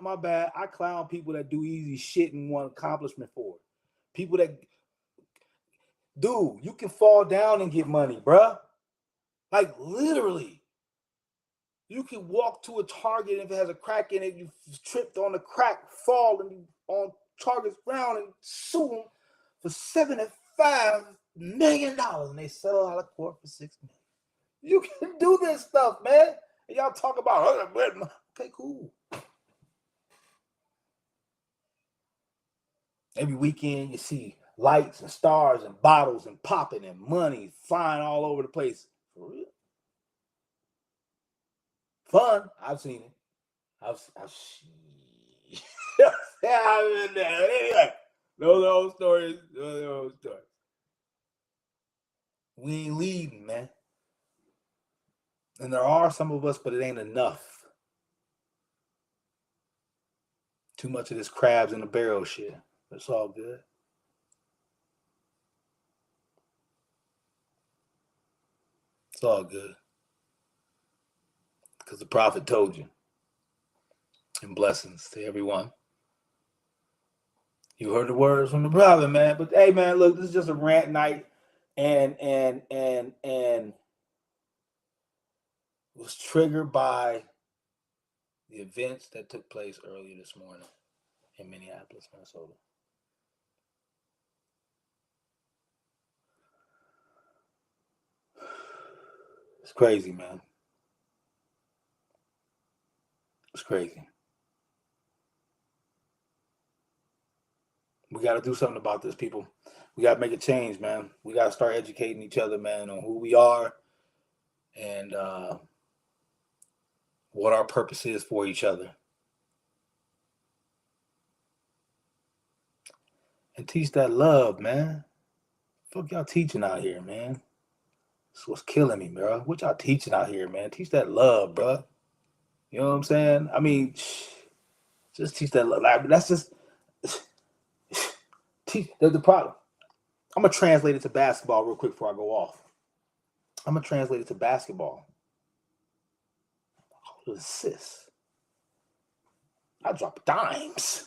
My bad. I clown people that do easy shit and want accomplishment for it. People that, dude, you can fall down and get money, bruh. Like literally. You can walk to a Target and if it has a crack in it, you tripped on the crack, fall and on Target's ground and sue them for $75 million, and they settle out of court for $6 million. You can do this stuff, man. And y'all talk about, okay, cool. Every weekend you see lights and stars and bottles and popping and money flying all over the place. For real? Fun. I've seen it. I've been there. Anyway, those old stories. We ain't leading, man. And there are some of us, but it ain't enough. Too much of this crabs in the barrel shit. It's all good. It's all good. Because the prophet told you. And blessings to everyone. You heard the words from the prophet, man. But hey, man, look, this is just a rant night. And was triggered by the events that took place earlier this morning in Minneapolis, Minnesota. It's crazy, man. It's crazy. We got to do something about this, people. We got to make a change, man. We got to start educating each other, man, on who we are and what our purpose is for each other. And teach that love, man. Fuck y'all teaching out here, man. That's what's killing me, bro. What y'all teaching out here, man? Teach that love, bro. You know what I'm saying? I mean, just teach that love. Like, that's just teach the problem. I'm gonna translate it to basketball real quick before I go off. I'm gonna translate it to basketball. Assists. I drop dimes.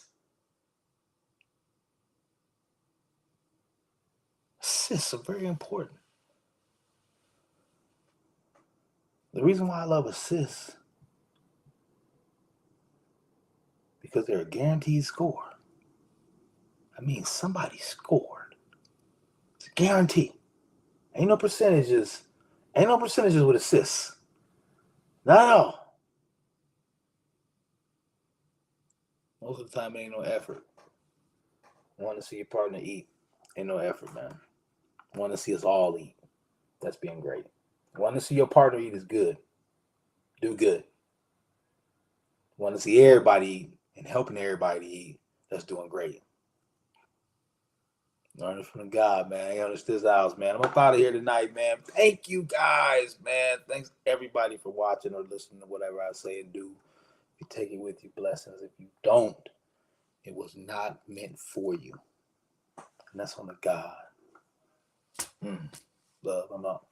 Assists are very important. The reason why I love assists because they're a guaranteed score. I mean, somebody scored. It's a guarantee. Ain't no percentages. Ain't no percentages with assists. Not at all. Most of the time, ain't no effort. Want to see your partner eat. Ain't no effort, man. Want to see us all eat. That's being great. Want to see your partner eat is good. Do good. Want to see everybody eat and helping everybody eat. That's doing great. Learning from the God, man. Yo, it's this house, man. I'm up out of here tonight, man. Thank you guys, man. Thanks everybody for watching or listening to whatever I say and do. If you take it with you, blessings. If you don't, it was not meant for you. And that's on the God. Love, I'm out.